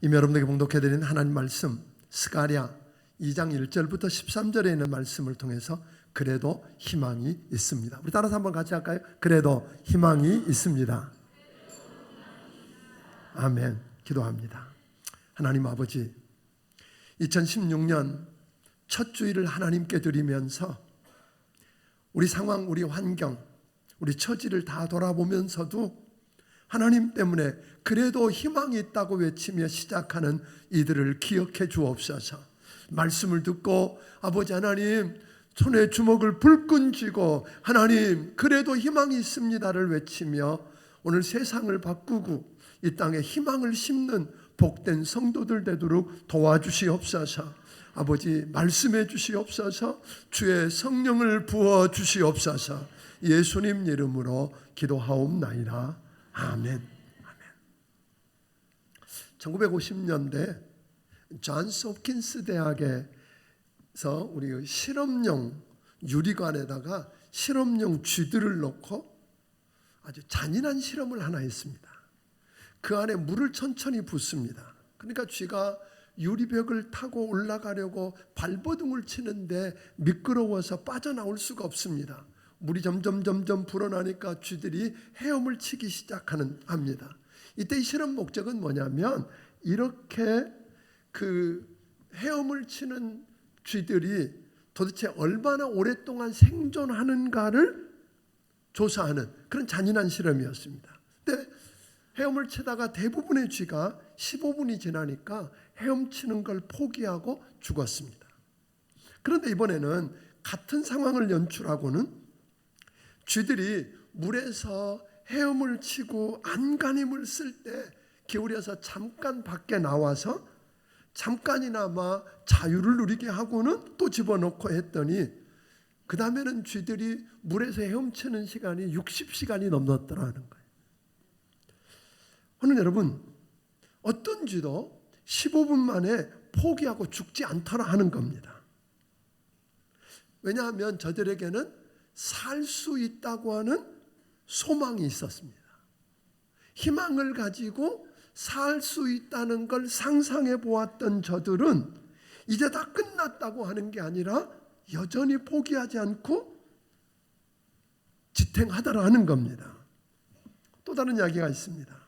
이미 여러분에게 봉독해드린 하나님 말씀 스가랴 2장 1절부터 13절에 있는 말씀을 통해서 그래도 희망이 있습니다. 우리 따라서 한번 같이 할까요? 그래도 희망이 있습니다. 아멘. 기도합니다. 하나님 아버지, 2016년 첫 주일을 하나님께 드리면서 우리 상황, 우리 환경, 우리 처지를 다 돌아보면서도 하나님 때문에 그래도 희망이 있다고 외치며 시작하는 이들을 기억해 주옵소서. 말씀을 듣고 아버지 하나님 손에 주먹을 불끈 쥐고 하나님 그래도 희망이 있습니다를 외치며 오늘 세상을 바꾸고 이 땅에 희망을 심는 복된 성도들 되도록 도와주시옵소서. 아버지 말씀해 주시옵소서. 주의 성령을 부어 주시옵소서. 예수님 이름으로 기도하옵나이다. 아멘. 아멘. 1950년대 존스 홉킨스 대학에서 우리 실험용 유리관에다가 실험용 쥐들을 넣고 아주 잔인한 실험을 하나 했습니다. 그 안에 물을 천천히 붓습니다. 그러니까 쥐가 유리벽을 타고 올라가려고 발버둥을 치는데 미끄러워서 빠져나올 수가 없습니다. 물이 점점 불어나니까 쥐들이 헤엄을 치기 합니다. 이때 이 실험 목적은 뭐냐면 이렇게 그 헤엄을 치는 쥐들이 도대체 얼마나 오랫동안 생존하는가를 조사하는 그런 잔인한 실험이었습니다. 근데 헤엄을 치다가 대부분의 쥐가 15분이 지나니까 헤엄치는 걸 포기하고 죽었습니다. 그런데 이번에는 같은 상황을 연출하고는 쥐들이 물에서 헤엄을 치고 안간힘을 쓸 때 기울여서 잠깐 밖에 나와서 잠깐이나마 자유를 누리게 하고는 또 집어넣고 했더니 그 다음에는 쥐들이 물에서 헤엄치는 시간이 60시간이 넘었더라는 거예요. 오늘 여러분 어떤 쥐도 15분 만에 포기하고 죽지 않더라 하는 겁니다. 왜냐하면 저들에게는 살 수 있다고 하는 소망이 있었습니다. 희망을 가지고 살 수 있다는 걸 상상해 보았던 저들은 이제 다 끝났다고 하는 게 아니라 여전히 포기하지 않고 지탱하더라 하는 겁니다. 또 다른 이야기가 있습니다.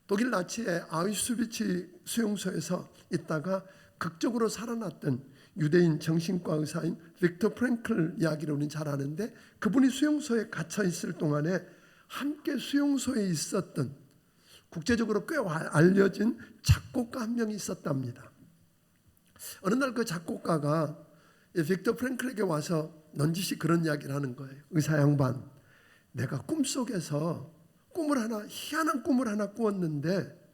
독일 나치의 아우슈비츠 수용소에서 있다가 극적으로 살아났던 유대인 정신과 의사인 빅터 프랭클 이야기를 우리는 잘 아는데 그분이 수용소에 갇혀 있을 동안에 함께 수용소에 있었던 국제적으로 꽤 알려진 작곡가 한 명이 있었답니다. 어느 날 그 작곡가가 빅터 프랭클에게 와서 넌지시 그런 이야기를 하는 거예요. 의사 양반, 내가 꿈속에서 희한한 꿈을 하나 꾸었는데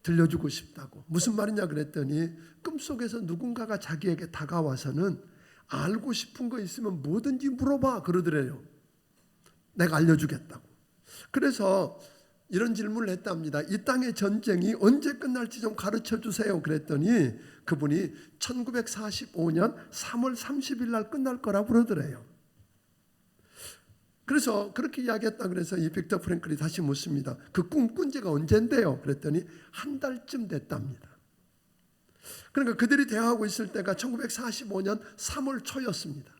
들려주고 싶다고. 무슨 말이냐 그랬더니 꿈속에서 누군가가 자기에게 다가와서는 알고 싶은 거 있으면 뭐든지 물어봐 그러더래요. 내가 알려주겠다고. 그래서 이런 질문을 했답니다. 이 땅의 전쟁이 언제 끝날지 좀 가르쳐 주세요 그랬더니 그분이 1945년 3월 30일 날 끝날 거라고 그러더래요. 그래서 그렇게 이야기했다 그래서 이 빅터 프랭클이 다시 묻습니다. 그 꿈 꾼 지가 언젠데요? 그랬더니 한 달쯤 됐답니다. 그러니까 그들이 대화하고 있을 때가 1945년 3월 초였습니다.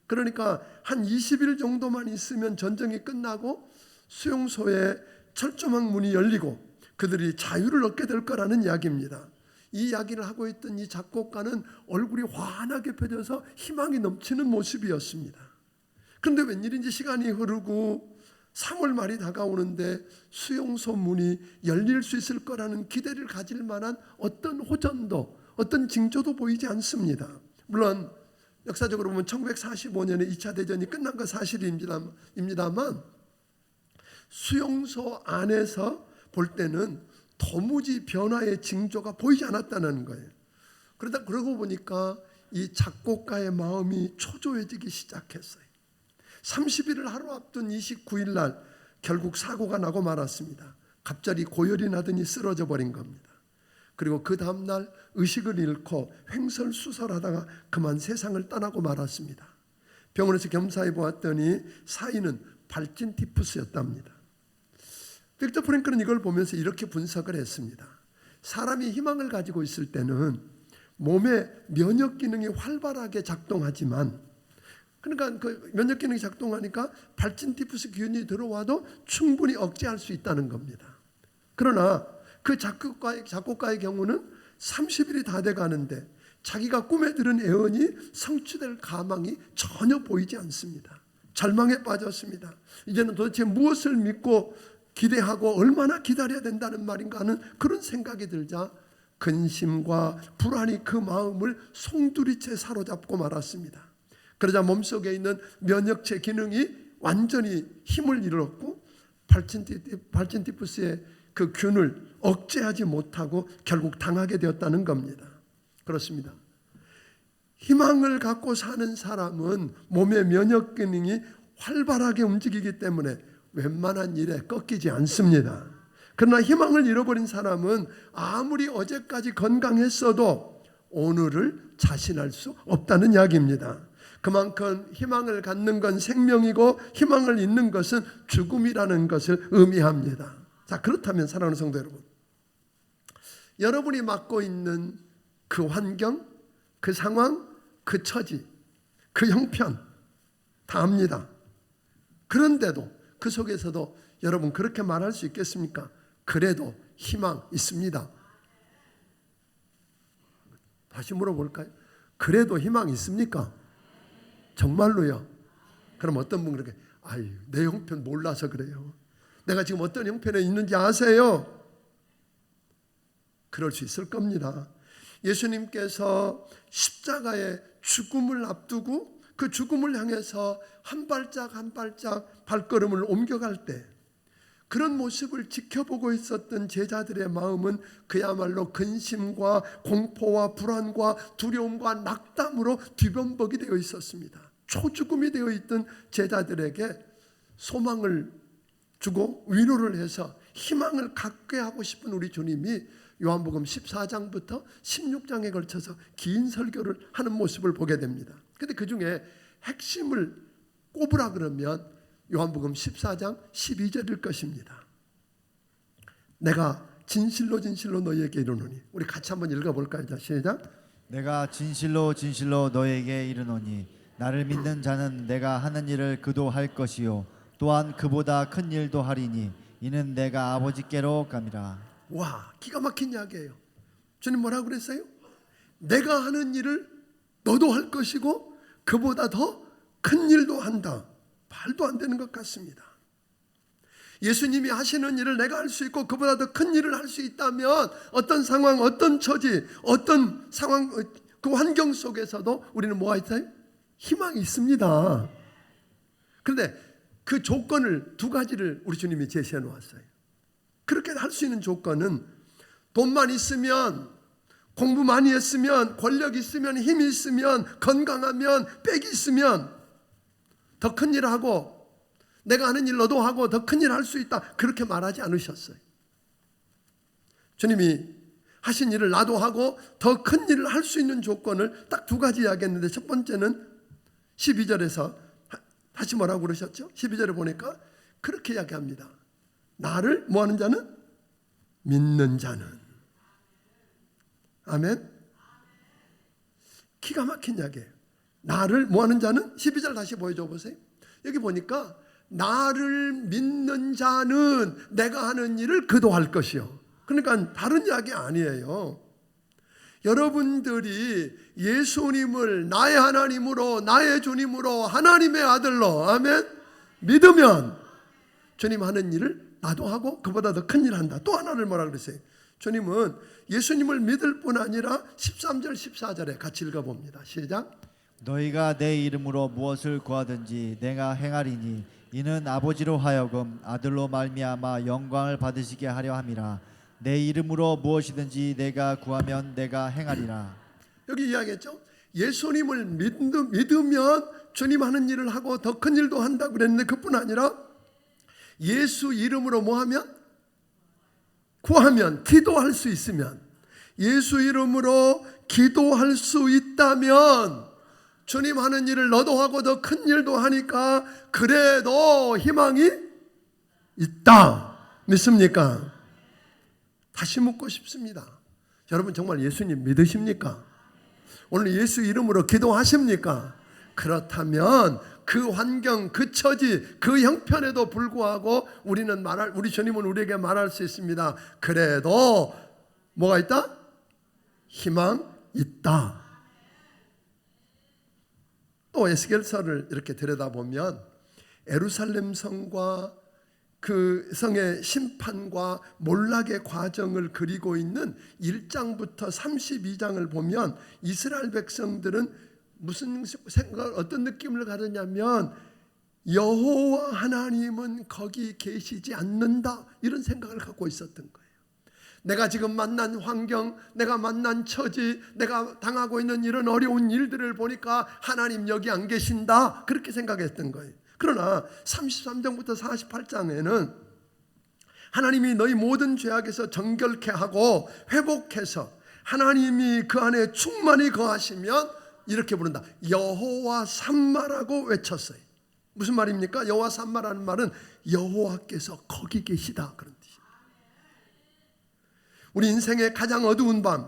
그러니까 한 20일 정도만 있으면 전쟁이 끝나고 수용소에 철조망 문이 열리고 그들이 자유를 얻게 될 거라는 이야기입니다. 이 이야기를 하고 있던 이 작곡가는 얼굴이 환하게 펴져서 희망이 넘치는 모습이었습니다. 그런데 웬일인지 시간이 흐르고 3월 말이 다가오는데 수용소 문이 열릴 수 있을 거라는 기대를 가질 만한 어떤 호전도 어떤 징조도 보이지 않습니다. 물론 역사적으로 보면 1945년에 2차 대전이 끝난 건 사실입니다만 수용소 안에서 볼 때는 도무지 변화의 징조가 보이지 않았다는 거예요. 그러고 보니까 이 작곡가의 마음이 초조해지기 시작했어요. 30일을 하루 앞둔 29일 날 결국 사고가 나고 말았습니다. 갑자기 고열이 나더니 쓰러져 버린 겁니다. 그리고 그 다음날 의식을 잃고 횡설수설하다가 그만 세상을 떠나고 말았습니다. 병원에서 검사해 보았더니 사인은 발진 티푸스였답니다. 빅터 프랭클은 이걸 보면서 이렇게 분석을 했습니다. 사람이 희망을 가지고 있을 때는 몸의 면역 기능이 활발하게 작동하지만, 그러니까 그 면역 기능이 작동하니까 발진티푸스 균이 들어와도 충분히 억제할 수 있다는 겁니다. 그러나 그 작곡가의 경우는 30일이 다 돼 가는데 자기가 꿈에 들은 애언이 성취될 가망이 전혀 보이지 않습니다. 절망에 빠졌습니다. 이제는 도대체 무엇을 믿고 기대하고 얼마나 기다려야 된다는 말인가 하는 그런 생각이 들자 근심과 불안이 그 마음을 송두리째 사로잡고 말았습니다. 그러자 몸속에 있는 면역체 기능이 완전히 힘을 잃었고 발진티푸스의 그 균을 억제하지 못하고 결국 당하게 되었다는 겁니다. 그렇습니다. 희망을 갖고 사는 사람은 몸의 면역 기능이 활발하게 움직이기 때문에 웬만한 일에 꺾이지 않습니다. 그러나 희망을 잃어버린 사람은 아무리 어제까지 건강했어도 오늘을 자신할 수 없다는 이야기입니다. 그만큼 희망을 갖는 건 생명이고 희망을 잃는 것은 죽음이라는 것을 의미합니다. 자, 그렇다면 사랑하는 성도 여러분, 여러분이 맡고 있는 그 환경, 그 상황, 그 처지, 그 형편 다 압니다. 그런데도 그 속에서도 여러분 그렇게 말할 수 있겠습니까? 그래도 희망 있습니다. 다시 물어볼까요? 그래도 희망 있습니까? 정말로요? 그럼 어떤 분 그렇게 아유, 내 형편 몰라서 그래요. 내가 지금 어떤 형편에 있는지 아세요? 그럴 수 있을 겁니다. 예수님께서 십자가의 죽음을 앞두고 그 죽음을 향해서 한 발짝 한 발짝 발걸음을 옮겨갈 때 그런 모습을 지켜보고 있었던 제자들의 마음은 그야말로 근심과 공포와 불안과 두려움과 낙담으로 뒤범벅이 되어 있었습니다. 초죽음이 되어 있던 제자들에게 소망을 주고 위로를 해서 희망을 갖게 하고 싶은 우리 주님이 요한복음 14장부터 16장에 걸쳐서 긴 설교를 하는 모습을 보게 됩니다. 그런데 그 중에 핵심을 꼽으라 그러면 요한복음 14장 12절일 것입니다. 내가 진실로 진실로 너희에게 이르노니. 우리 같이 한번 읽어볼까요? 자, 시작. 내가 진실로 진실로 너에게 이르노니 나를 믿는 자는 내가 하는 일을 그도 할 것이요 또한 그보다 큰 일도 하리니 이는 내가 아버지께로 감이라. 와, 기가 막힌 이야기예요. 주님 뭐라고 그랬어요? 내가 하는 일을 너도 할 것이고 그보다 더 큰 일도 한다. 말도 안 되는 것 같습니다. 예수님이 하시는 일을 내가 할 수 있고 그보다 더 큰 일을 할 수 있다면 어떤 상황, 어떤 처지, 어떤 상황, 그 환경 속에서도 우리는 뭐가 있어요? 희망이 있습니다. 그런데 그 조건을 두 가지를 우리 주님이 제시해 놓았어요. 그렇게 할 수 있는 조건은 돈만 있으면, 공부 많이 했으면, 권력 있으면, 힘이 있으면, 건강하면, 빽이 있으면 더 큰 일을 하고 내가 하는 일 너도 하고 더 큰 일을 할 수 있다. 그렇게 말하지 않으셨어요. 주님이 하신 일을 나도 하고 더 큰 일을 할 수 있는 조건을 딱 두 가지 이야기했는데 첫 번째는 12절에서 다시 뭐라고 그러셨죠? 12절에 보니까 그렇게 이야기합니다. 나를 뭐하는 자는? 믿는 자는. 아멘. 기가 막힌 이야기예요. 나를 뭐하는 자는? 12절 다시 보여줘 보세요. 여기 보니까 나를 믿는 자는 내가 하는 일을 그도 할 것이요. 그러니까 다른 이야기 아니에요. 여러분들이 예수님을 나의 하나님으로, 나의 주님으로, 하나님의 아들로, 아멘, 믿으면 주님 하는 일을 나도 하고 그보다 더 큰 일을 한다. 또 하나를 뭐라 그랬어요? 주님은 예수님을 믿을 뿐 아니라 13절 14절에 같이 읽어봅니다. 시작. 너희가 내 이름으로 무엇을 구하든지 내가 행하리니 이는 아버지로 하여금 아들로 말미암아 영광을 받으시게 하려 함이라. 내 이름으로 무엇이든지 내가 구하면 내가 행하리라. 여기 이야기했죠. 예수님을 믿으면 주님 하는 일을 하고 더 큰 일도 한다고 그랬는데 그뿐 아니라 예수 이름으로 뭐하면? 구하면, 기도할 수 있으면, 예수 이름으로 기도할 수 있다면 주님 하는 일을 너도 하고 더 큰 일도 하니까 그래도 희망이 있다. 믿습니까? 다시 묻고 싶습니다. 여러분 정말 예수님 믿으십니까? 오늘 예수 이름으로 기도하십니까? 그렇다면 그 환경, 그 처지, 그 형편에도 불구하고 우리 주님은 우리에게 말할 수 있습니다. 그래도 뭐가 있다? 희망 있다. 또 에스겔서를 이렇게 들여다보면 예루살렘 성과 그 성의 심판과 몰락의 과정을 그리고 있는 1장부터 32장을 보면 이스라엘 백성들은 무슨 생각, 어떤 느낌을 가졌냐면 여호와 하나님은 거기 계시지 않는다, 이런 생각을 갖고 있었던 거예요. 내가 지금 만난 환경, 내가 만난 처지, 내가 당하고 있는 이런 어려운 일들을 보니까 하나님 여기 안 계신다, 그렇게 생각했던 거예요. 그러나 33장부터 48장에는 하나님이 너희 모든 죄악에서 정결케 하고 회복해서 하나님이 그 안에 충만히 거하시면 이렇게 부른다. 여호와 삼마라고 외쳤어요. 무슨 말입니까? 여호와 삼마라는 말은 여호와께서 거기 계시다, 그런 뜻이에요. 우리 인생의 가장 어두운 밤,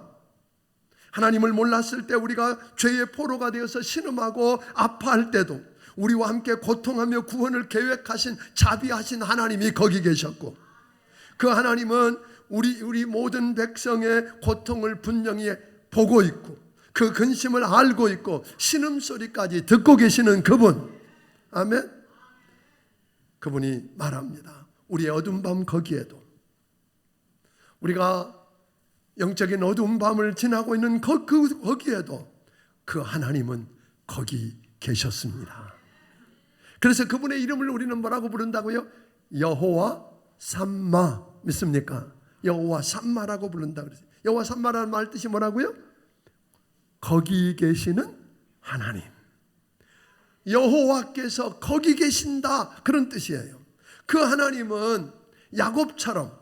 하나님을 몰랐을 때 우리가 죄의 포로가 되어서 신음하고 아파할 때도 우리와 함께 고통하며 구원을 계획하신 자비하신 하나님이 거기 계셨고, 그 하나님은 우리 모든 백성의 고통을 분명히 보고 있고 그 근심을 알고 있고 신음소리까지 듣고 계시는 그분, 아멘. 그분이 말합니다. 우리의 어두운 밤 거기에도, 우리가 영적인 어두운 밤을 지나고 있는 거기에도 그 하나님은 거기 계셨습니다. 그래서 그분의 이름을 우리는 뭐라고 부른다고요? 여호와 삼마. 믿습니까? 여호와 삼마라고 부른다 그랬어요. 여호와 삼마라는 말 뜻이 뭐라고요? 거기 계시는 하나님, 여호와께서 거기 계신다, 그런 뜻이에요. 그 하나님은 야곱처럼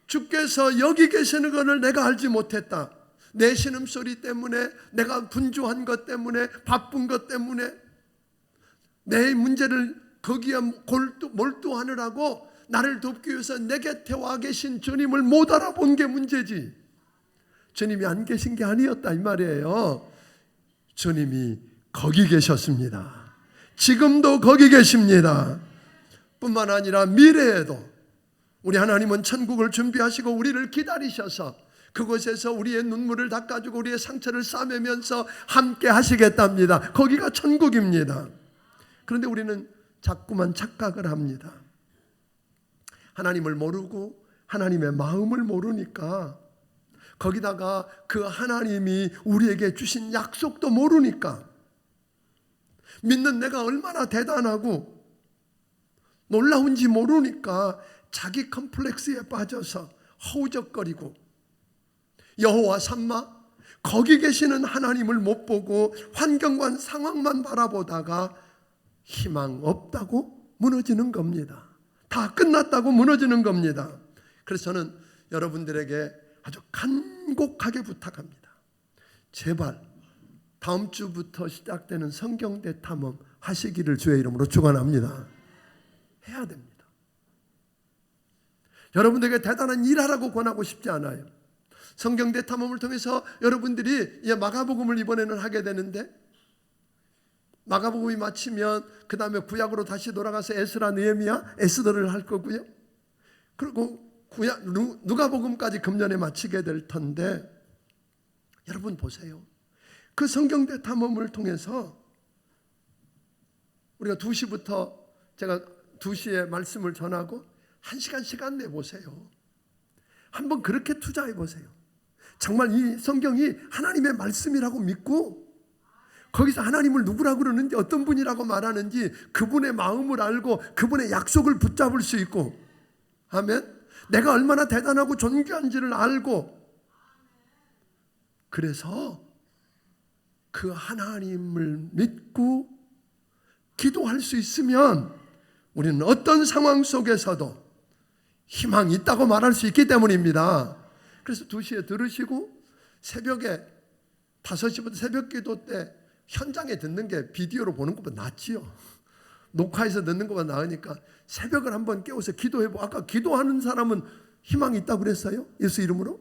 주께서 여기 계시는 것을 내가 알지 못했다, 내 신음소리 때문에, 내가 분주한 것 때문에, 바쁜 것 때문에 내 문제를 거기에 몰두하느라고 나를 돕기 위해서 내 곁에 와 계신 주님을 못 알아본 게 문제지, 주님이 안 계신 게 아니었다, 이 말이에요. 주님이 거기 계셨습니다. 지금도 거기 계십니다. 뿐만 아니라 미래에도 우리 하나님은 천국을 준비하시고 우리를 기다리셔서 그곳에서 우리의 눈물을 닦아주고 우리의 상처를 싸매면서 함께 하시겠답니다. 거기가 천국입니다. 그런데 우리는 자꾸만 착각을 합니다. 하나님을 모르고 하나님의 마음을 모르니까, 거기다가 그 하나님이 우리에게 주신 약속도 모르니까, 믿는 내가 얼마나 대단하고 놀라운지 모르니까 자기 컴플렉스에 빠져서 허우적거리고, 여호와 삼마, 거기 계시는 하나님을 못 보고 환경과 상황만 바라보다가 희망 없다고 무너지는 겁니다. 다 끝났다고 무너지는 겁니다. 그래서 저는 여러분들에게 아주 간곡하게 부탁합니다. 제발 다음 주부터 시작되는 성경대 탐험 하시기를 주의 이름으로 축원합니다. 해야 됩니다. 여러분들에게 대단한 일하라고 권하고 싶지 않아요. 성경대 탐험을 통해서 여러분들이 마가복음을 이번에는 하게 되는데, 마가복음이 마치면 그 다음에 구약으로 다시 돌아가서 에스라, 느헤미야, 에스더를 할 거고요. 그리고 누가복음까지 금년에 마치게 될 텐데, 여러분 보세요. 그 성경대 탐험을 통해서 우리가 2시부터 제가 2시에 말씀을 전하고 1시간 시간 내보세요. 한번 그렇게 투자해 보세요. 정말 이 성경이 하나님의 말씀이라고 믿고 거기서 하나님을 누구라고 그러는지, 어떤 분이라고 말하는지 그분의 마음을 알고 그분의 약속을 붙잡을 수 있고, 아멘. 내가 얼마나 대단하고 존귀한지를 알고, 그래서 그 하나님을 믿고 기도할 수 있으면 우리는 어떤 상황 속에서도 희망이 있다고 말할 수 있기 때문입니다. 그래서 2시에 들으시고 새벽에 5시부터 새벽 기도 때 현장에 듣는 게 비디오로 보는 것보다 낫지요. 녹화해서 듣는 것보다 나으니까 새벽을 한번 깨워서 기도해보고, 아까 기도하는 사람은 희망이 있다고 그랬어요? 예수 이름으로?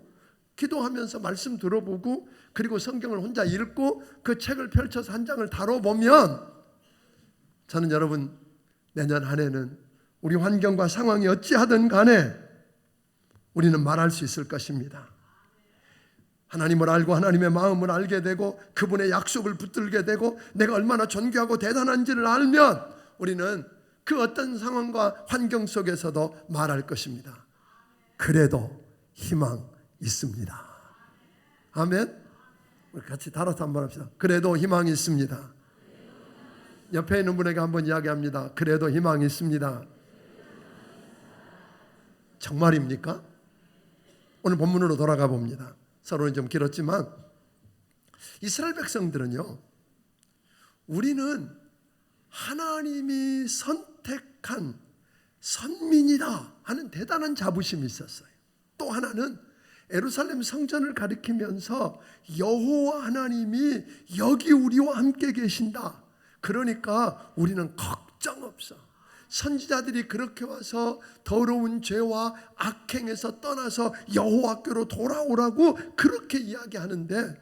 기도하면서 말씀 들어보고 그리고 성경을 혼자 읽고 그 책을 펼쳐서 한 장을 다뤄보면 저는 여러분 내년 한 해는 우리 환경과 상황이 어찌하든 간에 우리는 말할 수 있을 것입니다. 하나님을 알고 하나님의 마음을 알게 되고 그분의 약속을 붙들게 되고 내가 얼마나 존귀하고 대단한지를 알면 우리는 그 어떤 상황과 환경 속에서도 말할 것입니다. 그래도 희망 있습니다. 아멘. 우리 같이 달아서 한번 합시다. 그래도 희망이 있습니다. 옆에 있는 분에게 한번 이야기합니다. 그래도 희망이 있습니다. 정말입니까? 오늘 본문으로 돌아가 봅니다. 서론이 좀 길었지만 이스라엘 백성들은요, 우리는 하나님이 선택한 선민이다 하는 대단한 자부심이 있었어요. 또 하나는 예루살렘 성전을 가리키면서 여호와 하나님이 여기 우리와 함께 계신다. 그러니까 우리는 걱정 없어. 선지자들이 그렇게 와서 더러운 죄와 악행에서 떠나서 여호와께로 돌아오라고 그렇게 이야기하는데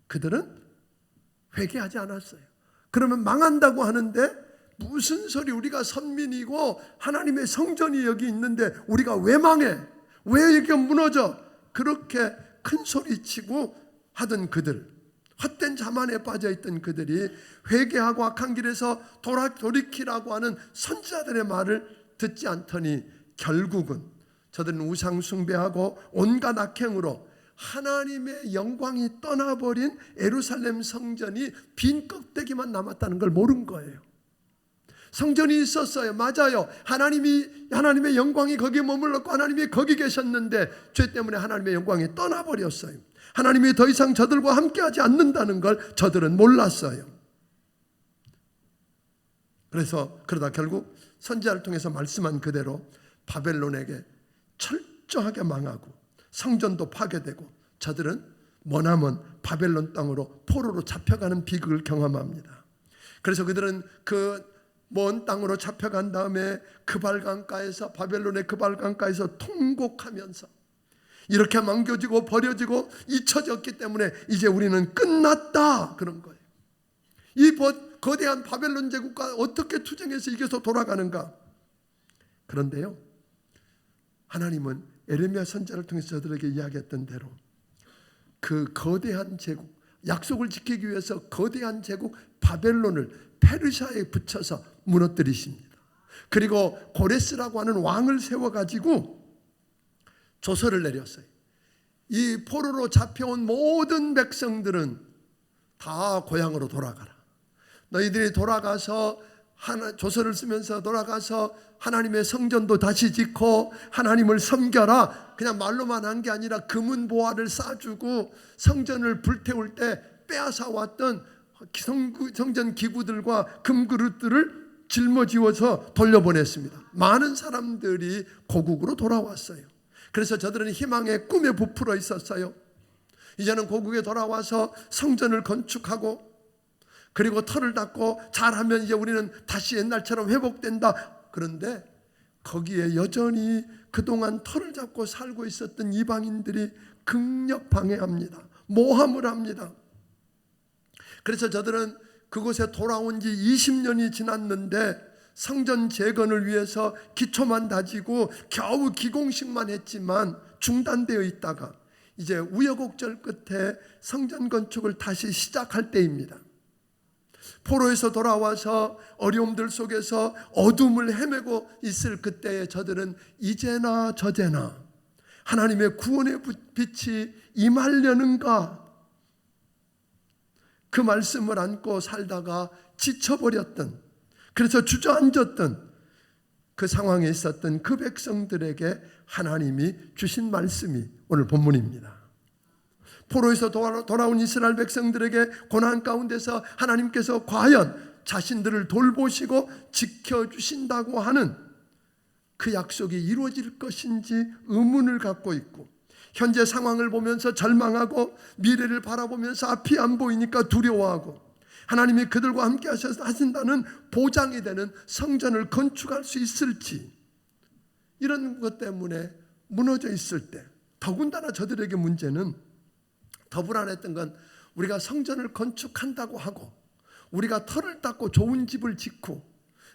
그들은 회개하지 않았어요. 그러면 망한다고 하는데 무슨 소리, 우리가 선민이고 하나님의 성전이 여기 있는데 우리가 왜 망해? 왜 이렇게 무너져? 그렇게 큰 소리치고 하던 그들, 헛된 자만에 빠져있던 그들이 회개하고 악한 길에서 돌이키라고 하는 선지자들의 말을 듣지 않더니 결국은 저들은 우상 숭배하고 온갖 악행으로 하나님의 영광이 떠나버린 예루살렘 성전이 빈 껍데기만 남았다는 걸 모른 거예요. 성전이 있었어요. 맞아요. 하나님의 영광이 거기에 머물렀고 하나님이 거기 계셨는데 죄 때문에 하나님의 영광이 떠나버렸어요. 하나님이 더 이상 저들과 함께하지 않는다는 걸 저들은 몰랐어요. 그래서 그러다 결국 선지자를 통해서 말씀한 그대로 바벨론에게 철저하게 망하고 성전도 파괴되고 저들은 머나먼 바벨론 땅으로 포로로 잡혀가는 비극을 경험합니다. 그래서 그들은 그 먼 땅으로 잡혀간 다음에 그발강가에서, 바벨론의 그발강가에서 통곡하면서 이렇게 망겨지고 버려지고 잊혀졌기 때문에 이제 우리는 끝났다 그런 거예요. 이 거대한 바벨론 제국과 어떻게 투쟁해서 이겨서 돌아가는가. 그런데요, 하나님은 에레미야 선지자를 통해서 저들에게 이야기했던 대로 그 거대한 제국, 약속을 지키기 위해서 거대한 제국 바벨론을 페르시아에 붙여서 무너뜨리십니다. 그리고 고레스라고 하는 왕을 세워가지고 조서를 내렸어요. 이 포로로 잡혀온 모든 백성들은 다 고향으로 돌아가라. 너희들이 돌아가서 조서를 쓰면서 돌아가서 하나님의 성전도 다시 짓고 하나님을 섬겨라. 그냥 말로만 한 게 아니라 금은 보화를 싸주고 성전을 불태울 때 빼앗아 왔던 성전 기구들과 금그릇들을 짊어지워서 돌려보냈습니다. 많은 사람들이 고국으로 돌아왔어요. 그래서 저들은 희망의 꿈에 부풀어 있었어요. 이제는 고국에 돌아와서 성전을 건축하고 그리고 터를 닦고 잘하면 이제 우리는 다시 옛날처럼 회복된다. 그런데 거기에 여전히 그동안 터를 잡고 살고 있었던 이방인들이 극력 방해합니다. 모함을 합니다. 그래서 저들은 그곳에 돌아온 지 20년이 지났는데 성전 재건을 위해서 기초만 다지고 겨우 기공식만 했지만 중단되어 있다가 이제 우여곡절 끝에 성전 건축을 다시 시작할 때입니다. 포로에서 돌아와서 어려움들 속에서 어둠을 헤매고 있을 그때에 저들은 이제나 저제나 하나님의 구원의 빛이 임하려는가, 그 말씀을 안고 살다가 지쳐버렸던, 그래서 주저앉았던 그 상황에 있었던 그 백성들에게 하나님이 주신 말씀이 오늘 본문입니다. 포로에서 돌아온 이스라엘 백성들에게 고난 가운데서 하나님께서 과연 자신들을 돌보시고 지켜주신다고 하는 그 약속이 이루어질 것인지 의문을 갖고 있고, 현재 상황을 보면서 절망하고 미래를 바라보면서 앞이 안 보이니까 두려워하고, 하나님이 그들과 함께 하신다는 보장이 되는 성전을 건축할 수 있을지, 이런 것 때문에 무너져 있을 때, 더군다나 저들에게 문제는 더 불안했던 건 우리가 성전을 건축한다고 하고 우리가 터를 닦고 좋은 집을 짓고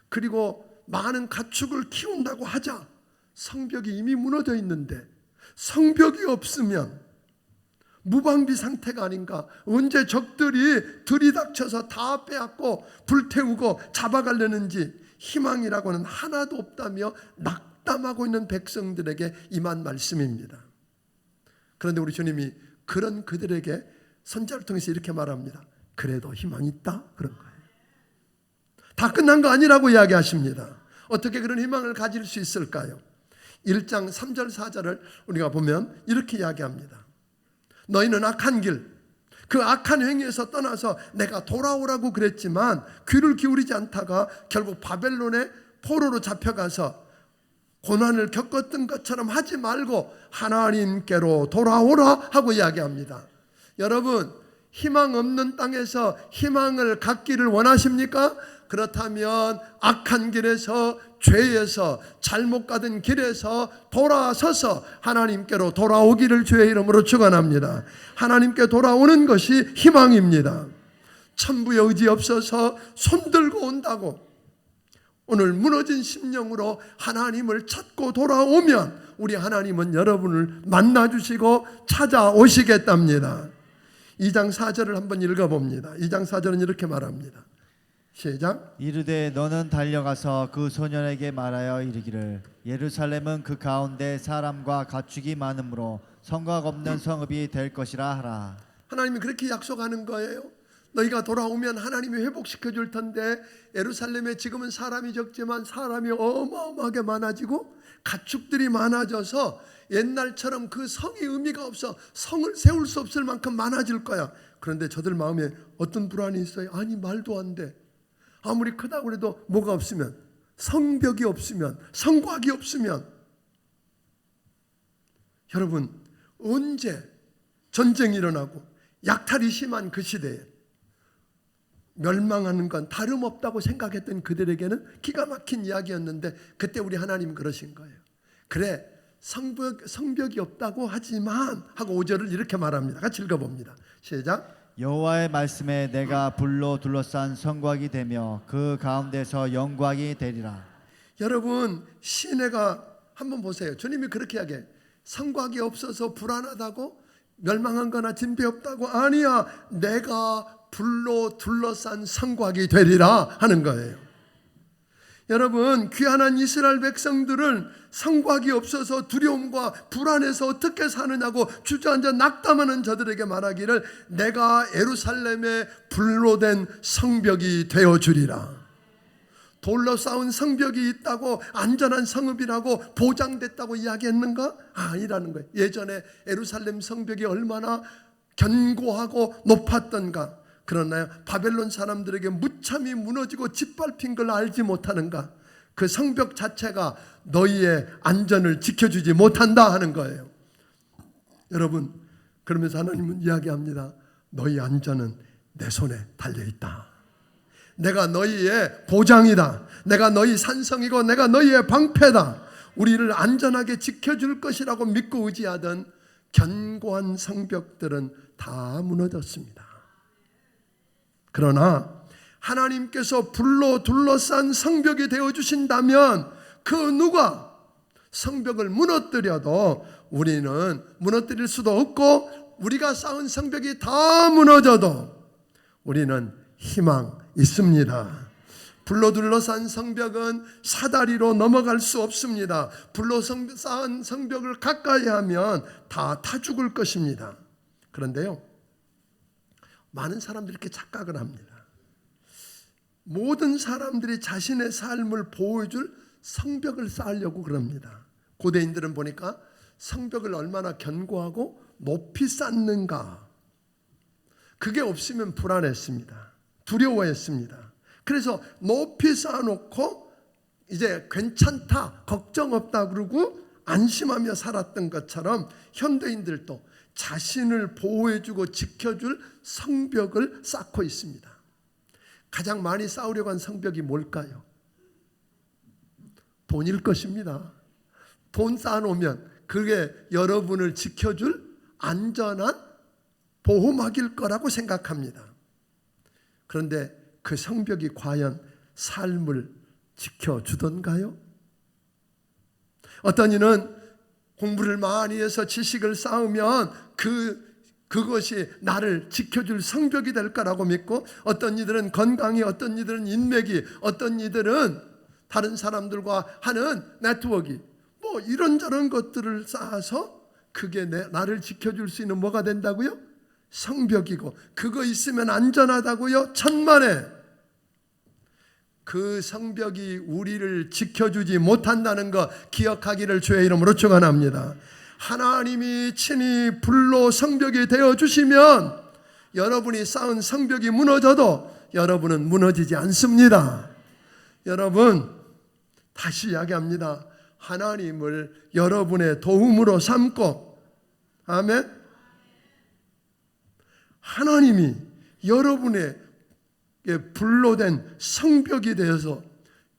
그리고 많은 가축을 키운다고 하자 성벽이 이미 무너져 있는데 성벽이 없으면 무방비 상태가 아닌가. 언제 적들이 들이닥쳐서 다 빼앗고 불태우고 잡아가려는지 희망이라고는 하나도 없다며 낙담하고 있는 백성들에게 임한 말씀입니다. 그런데 우리 주님이 그런 그들에게 선지자를 통해서 이렇게 말합니다. 그래도 희망이 있다, 그런 거예요. 다 끝난 거 아니라고 이야기하십니다. 어떻게 그런 희망을 가질 수 있을까요? 1장 3절 4절을 우리가 보면 이렇게 이야기합니다. 너희는 악한 길, 그 악한 행위에서 떠나서 내가 돌아오라고 그랬지만 귀를 기울이지 않다가 결국 바벨론의 포로로 잡혀가서 고난을 겪었던 것처럼 하지 말고 하나님께로 돌아오라 하고 이야기합니다. 여러분, 희망 없는 땅에서 희망을 갖기를 원하십니까? 그렇다면 악한 길에서, 죄에서, 잘못 가던 길에서 돌아서서 하나님께로 돌아오기를 주의 이름으로 축원합니다. 하나님께 돌아오는 것이 희망입니다. 천부의 의지 없어서 손들고 온다고 오늘 무너진 심령으로 하나님을 찾고 돌아오면 우리 하나님은 여러분을 만나주시고 찾아오시겠답니다. 2장 4절을 한번 읽어봅니다. 2장 4절은 이렇게 말합니다. 시작. 이르되 너는 달려가서 그 소년에게 말하여 이르기를 예루살렘은 그 가운데 사람과 가축이 많으므로 성곽 없는 성읍이 될 것이라 하라. 하나님이 그렇게 약속하는 거예요. 너희가 돌아오면 하나님이 회복시켜 줄 텐데 예루살렘에 지금은 사람이 적지만 사람이 어마어마하게 많아지고 가축들이 많아져서 옛날처럼 그 성이 의미가 없어 성을 세울 수 없을 만큼 많아질 거야. 그런데 저들 마음에 어떤 불안이 있어요. 아니 말도 안 돼. 아무리 크다고 해도 뭐가 없으면, 성벽이 없으면, 성곽이 없으면, 여러분 언제 전쟁이 일어나고 약탈이 심한 그 시대에 멸망하는 건 다름없다고 생각했던 그들에게는 기가 막힌 이야기였는데 그때 우리 하나님 그러신 거예요. 그래 성벽이 없다고 하지만 하고 5절을 이렇게 말합니다. 같이 읽어봅니다. 시작. 여호와의 말씀에 내가 불로 둘러싼 성곽이 되며 그 가운데서 영광이 되리라. 여러분 시내가 한번 보세요. 주님이 그렇게 이야기해. 성곽이 없어서 불안하다고 멸망한 거나 진배 없다고 아니야. 내가 불로 둘러싼 성곽이 되리라 하는 거예요. 여러분 귀한한 이스라엘 백성들은 성곽이 없어서 두려움과 불안해서 어떻게 사느냐고 주저앉아 낙담하는 저들에게 말하기를 내가 예루살렘의 불로 된 성벽이 되어주리라. 돌로 쌓은 성벽이 있다고 안전한 성읍이라고 보장됐다고 이야기했는가? 아니라는 거예요. 예전에 예루살렘 성벽이 얼마나 견고하고 높았던가. 그러나 바벨론 사람들에게 무참히 무너지고 짓밟힌 걸 알지 못하는가? 그 성벽 자체가 너희의 안전을 지켜주지 못한다 하는 거예요. 여러분 그러면서 하나님은 이야기합니다. 너희 안전은 내 손에 달려있다. 내가 너희의 보장이다. 내가 너희 산성이고 내가 너희의 방패다. 우리를 안전하게 지켜줄 것이라고 믿고 의지하던 견고한 성벽들은 다 무너졌습니다. 그러나 하나님께서 불로 둘러싼 성벽이 되어주신다면 그 누가 성벽을 무너뜨려도 우리는 무너뜨릴 수도 없고 우리가 쌓은 성벽이 다 무너져도 우리는 희망 있습니다. 불로 둘러싼 성벽은 사다리로 넘어갈 수 없습니다. 불로 쌓은 성벽을 가까이 하면 다 타 죽을 것입니다. 그런데요 많은 사람들이 이렇게 착각을 합니다. 모든 사람들이 자신의 삶을 보호해줄 성벽을 쌓으려고 그럽니다. 고대인들은 보니까 성벽을 얼마나 견고하고 높이 쌓는가 그게 없으면 불안했습니다. 두려워했습니다. 그래서 높이 쌓아놓고 이제 괜찮다 걱정 없다 그러고 안심하며 살았던 것처럼 현대인들도 자신을 보호해주고 지켜줄 성벽을 쌓고 있습니다. 가장 많이 쌓으려고 한 성벽이 뭘까요? 돈일 것입니다. 돈 쌓아놓으면 그게 여러분을 지켜줄 안전한 보호막일 거라고 생각합니다. 그런데 그 성벽이 과연 삶을 지켜주던가요? 어떤 이는 공부를 많이 해서 지식을 쌓으면 그것이 나를 지켜줄 성벽이 될 거라고 믿고, 어떤 이들은 건강이, 어떤 이들은 인맥이, 어떤 이들은 다른 사람들과 하는 네트워크, 뭐 이런저런 것들을 쌓아서 그게 나를 지켜줄 수 있는 뭐가 된다고요? 성벽이고, 그거 있으면 안전하다고요? 천만에. 그 성벽이 우리를 지켜주지 못한다는 거 기억하기를 주의 이름으로 축원합니다. 하나님이 친히 불로 성벽이 되어주시면 여러분이 쌓은 성벽이 무너져도 여러분은 무너지지 않습니다. 여러분, 다시 이야기합니다. 하나님을 여러분의 도움으로 삼고, 아멘. 하나님이 여러분의 불로 된 성벽이 되어서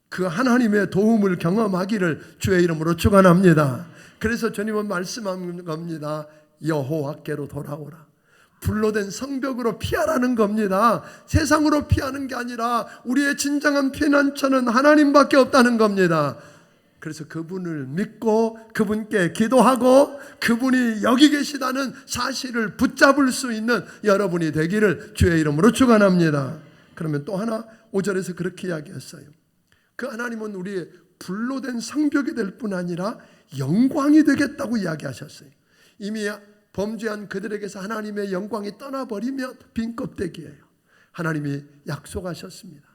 그 하나님의 도움을 경험하기를 주의 이름으로 축원합니다. 그래서 주님은 말씀하는 겁니다. 여호와께로 돌아오라. 불로 된 성벽으로 피하라는 겁니다. 세상으로 피하는 게 아니라 우리의 진정한 피난처는 하나님밖에 없다는 겁니다. 그래서 그분을 믿고 그분께 기도하고 그분이 여기 계시다는 사실을 붙잡을 수 있는 여러분이 되기를 주의 이름으로 축원합니다. 그러면 또 하나 5절에서 그렇게 이야기했어요. 그 하나님은 우리의 불로 된 성벽이 될 뿐 아니라 영광이 되겠다고 이야기하셨어요. 이미 범죄한 그들에게서 하나님의 영광이 떠나버리면 빈 껍데기예요. 하나님이 약속하셨습니다.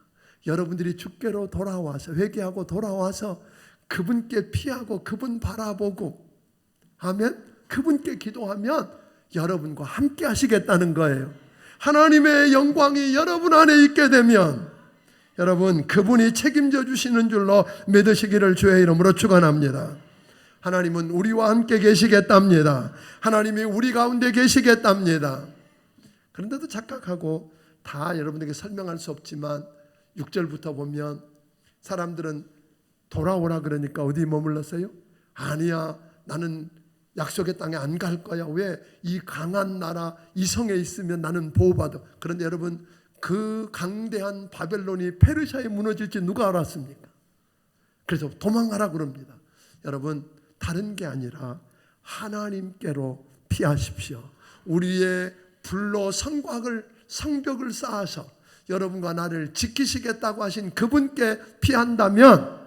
여러분들이 주께로 돌아와서, 회개하고 돌아와서 그분께 피하고 그분 바라보고, 아멘, 그분께 기도하면 여러분과 함께 하시겠다는 거예요. 하나님의 영광이 여러분 안에 있게 되면 여러분, 그분이 책임져 주시는 줄로 믿으시기를 주의 이름으로 축원합니다. 하나님은 우리와 함께 계시겠답니다. 하나님이 우리 가운데 계시겠답니다. 그런데도 착각하고, 다 여러분에게 설명할 수 없지만 6절부터 보면 사람들은 돌아오라 그러니까 어디 머물렀어요? 아니야, 나는 약속의 땅에 안 갈 거야. 왜? 이 강한 나라 이 성에 있으면 나는 보호받아. 그런데 여러분, 그 강대한 바벨론이 페르시아에 무너질지 누가 알았습니까? 그래서 도망가라 그럽니다. 여러분, 다른 게 아니라 하나님께로 피하십시오. 우리의 불로 성벽을 쌓아서 여러분과 나를 지키시겠다고 하신 그분께 피한다면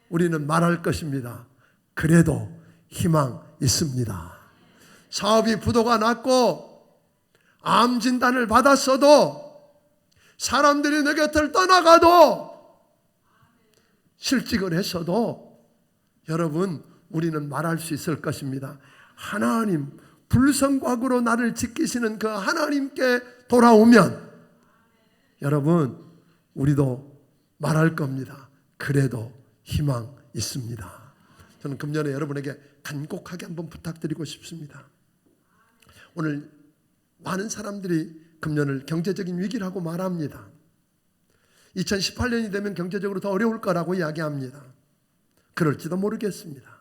우리는 말할 것입니다. 그래도 희망 있습니다. 사업이 부도가 났고 암 진단을 받았어도, 사람들이 내 곁을 떠나가도, 실직을 했어도 여러분, 우리는 말할 수 있을 것입니다. 하나님, 불성곽으로 나를 지키시는 그 하나님께 돌아오면 여러분, 우리도 말할 겁니다. 그래도 희망 있습니다. 저는 금년에 여러분에게 간곡하게 한번 부탁드리고 싶습니다. 오늘 많은 사람들이 금년을 경제적인 위기라고 말합니다. 2018년이 되면 경제적으로 더 어려울 거라고 이야기합니다. 그럴지도 모르겠습니다.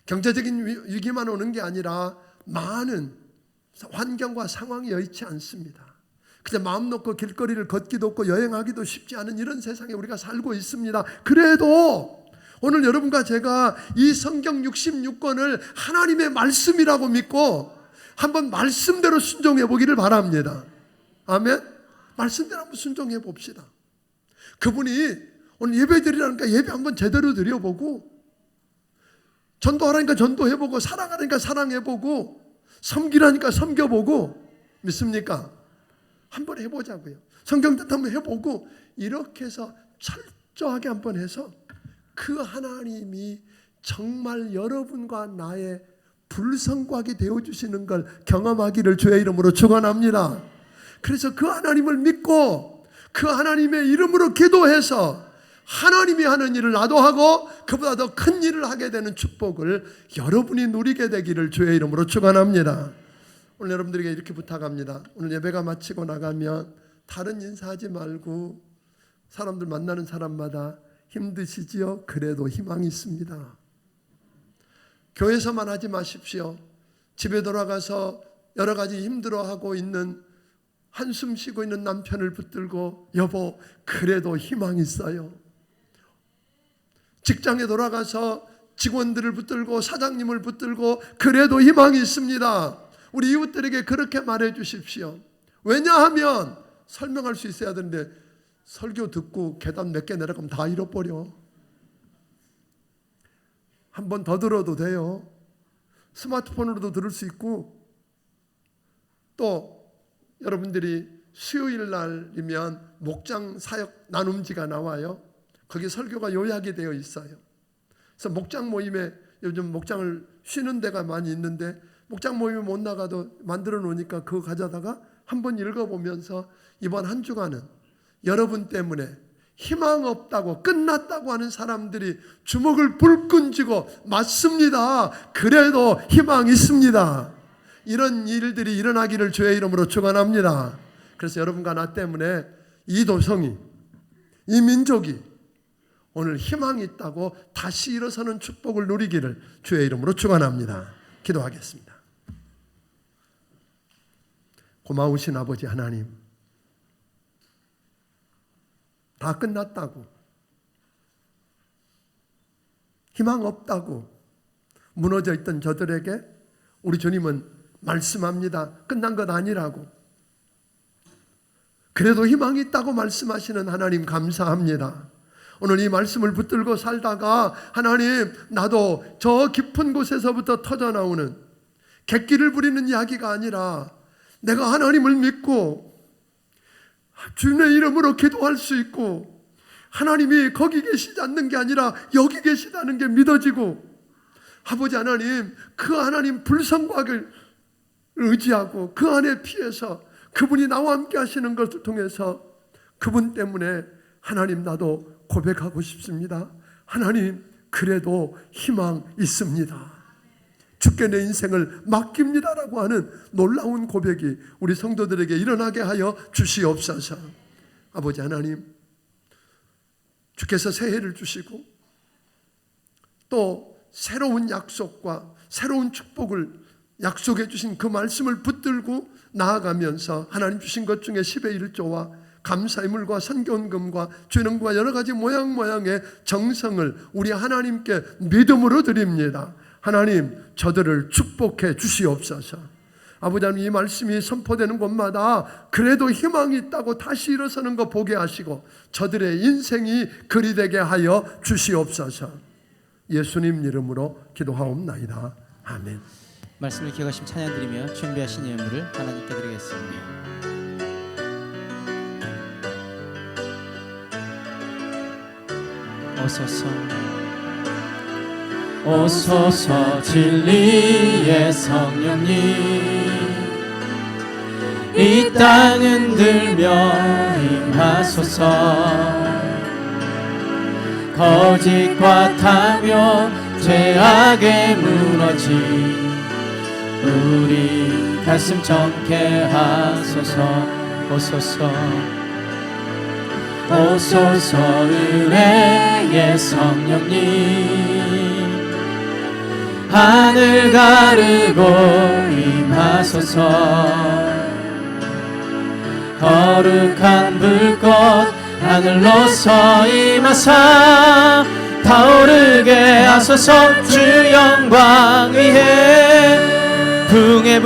경제적인 위기만 오는 게 아니라 많은 환경과 상황이 여의치 않습니다. 그냥 마음 놓고 길거리를 걷기도 없고 여행하기도 쉽지 않은 이런 세상에 우리가 살고 있습니다. 그래도 오늘 여러분과 제가 이 성경 66권을 하나님의 말씀이라고 믿고 한번 말씀대로 순종해 보기를 바랍니다. 아멘. 말씀대로 한번 순종해 봅시다. 그분이 오늘 예배 드리라니까 예배 한번 제대로 드려보고, 전도하라니까 전도해보고, 사랑하라니까 사랑해보고, 섬기라니까 섬겨보고, 믿습니까? 한번 해보자고요. 성경 뜻 한번 해보고, 이렇게 해서 철저하게 한번 해서 그 하나님이 정말 여러분과 나의 불성곽이 되어주시는 걸 경험하기를 주의 이름으로 축원합니다. 그래서 그 하나님을 믿고 그 하나님의 이름으로 기도해서 하나님이 하는 일을 나도 하고 그보다 더 큰 일을 하게 되는 축복을 여러분이 누리게 되기를 주의 이름으로 축원합니다. 오늘 여러분들에게 이렇게 부탁합니다. 오늘 예배가 마치고 나가면 다른 인사하지 말고 사람들 만나는 사람마다 힘드시지요? 그래도 희망이 있습니다. 교회에서만 하지 마십시오. 집에 돌아가서 여러 가지 힘들어하고 있는, 한숨 쉬고 있는 남편을 붙들고 여보 그래도 희망이 있어요. 직장에 돌아가서 직원들을 붙들고 사장님을 붙들고 그래도 희망이 있습니다. 우리 이웃들에게 그렇게 말해 주십시오. 왜냐하면 설명할 수 있어야 되는데 설교 듣고 계단 몇 개 내려가면 다 잃어버려. 한 번 더 들어도 돼요. 스마트폰으로도 들을 수 있고, 또 여러분들이 수요일 날이면 목장 사역 나눔지가 나와요. 거기 설교가 요약이 되어 있어요. 그래서 목장 모임에, 요즘 목장을 쉬는 데가 많이 있는데 목장 모임에 못 나가도 만들어 놓으니까 그거 가져다가 한번 읽어보면서 이번 한 주간은 여러분 때문에 희망 없다고 끝났다고 하는 사람들이 주먹을 불끈 쥐고 맞습니다, 그래도 희망 있습니다, 이런 일들이 일어나기를 주의 이름으로 축원합니다. 그래서 여러분과 나 때문에 이 도성이, 이 민족이 오늘 희망이 있다고 다시 일어서는 축복을 누리기를 주의 이름으로 축원합니다. 기도하겠습니다. 고마우신 아버지 하나님, 다 끝났다고, 희망 없다고 무너져 있던 저들에게 우리 주님은 말씀합니다. 끝난 것 아니라고. 그래도 희망이 있다고 말씀하시는 하나님 감사합니다. 오늘 이 말씀을 붙들고 살다가 하나님, 나도 저 깊은 곳에서부터 터져나오는 객기를 부리는 이야기가 아니라 내가 하나님을 믿고 주님의 이름으로 기도할 수 있고 하나님이 거기 계시지 않는 게 아니라 여기 계시다는 게 믿어지고, 아버지 하나님, 그 하나님 불성곽을 의지하고 그 안에 피해서 그분이 나와 함께 하시는 것을 통해서 그분 때문에 하나님, 나도 고백하고 싶습니다. 하나님, 그래도 희망 있습니다. 주께 내 인생을 맡깁니다라고 하는 놀라운 고백이 우리 성도들에게 일어나게 하여 주시옵소서. 아버지 하나님, 주께서 새해를 주시고 또 새로운 약속과 새로운 축복을 약속해 주신 그 말씀을 붙들고 나아가면서 하나님 주신 것 중에 10의 1조와 감사의 물과 선견금과 죄능과 여러 가지 모양의 정성을 우리 하나님께 믿음으로 드립니다. 하나님, 저들을 축복해 주시옵소서. 아버지 하나님, 이 말씀이 선포되는 곳마다 그래도 희망이 있다고 다시 일어서는 거 보게 하시고 저들의 인생이 그리 되게 하여 주시옵소서. 예수님 이름으로 기도하옵나이다. 아멘. 말씀을 기억하시면 찬양 드리며 준비하신 예물을 하나님께 드리겠습니다. 오소서 진리의 성령님, 이 땅 흔들며 임하소서. 거짓과 타며 죄악에 무너진 우리 가슴 정케 하소서. 오소서 은혜의 성령님, 하늘 가르고 임하소서. 거룩한 불꽃 하늘로서 임하사 타오르게 하소서. 주 영광 위에 부흥의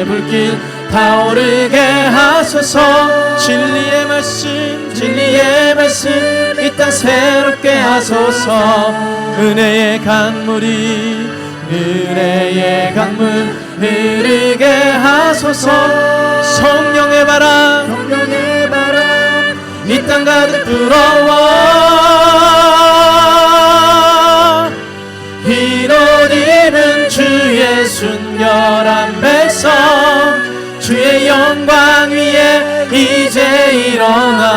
불길 타오르게 하소서. 진리의 말씀 이 땅 새롭게 하소서. 은혜의 강물 흐르게 하소서. 성령의 바람 이 땅 가득 불어와. 흰옷 입은 주의 순결한 백성, 주의 영광 위에 이제 일어나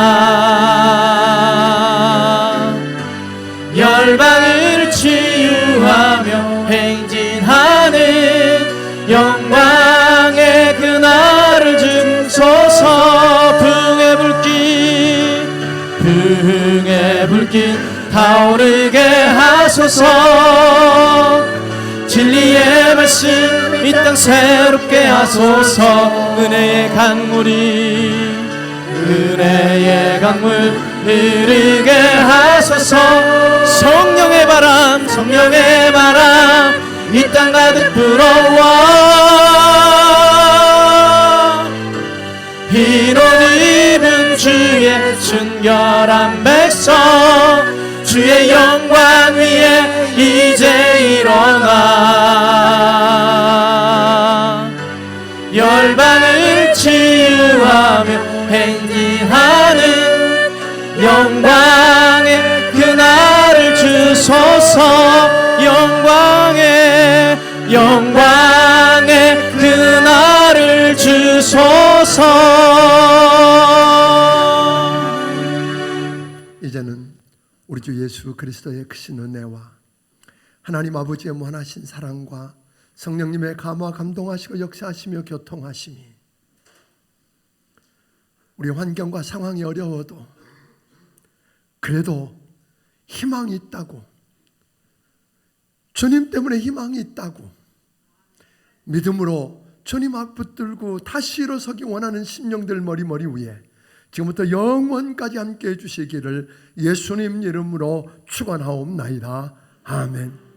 열방을 치유하며 행진하는 영광의 그날을 증소서. 부흥의 불길 타오르게 하소서. 진리의 말씀 이 땅 새롭게 하소서. 은혜의 강물이 은혜의 강물 흐르게 하소서. 성령의 바람 성령의 바람 이 땅 가득 불어와. 흰 옷 입은 주의 순결한 백성 주의 영광 위에 이제 일어나. 열방을 치유하며 행진하는 영광의 그날을 주소서. 영광의 그날을 주소서. 이제는 우리 주 예수 그리스도의 크신 은혜와 하나님 아버지의 무한하신 사랑과 성령님의 감화 감동하시고 역사하시며 교통하심이 우리 환경과 상황이 어려워도 그래도 희망이 있다고, 주님 때문에 희망이 있다고 믿음으로 주님 앞 붙들고 다시 일어서기 원하는 심령들 머리 위에 지금부터 영원까지 함께해 주시기를 예수님 이름으로 축원하옵나이다. 아멘.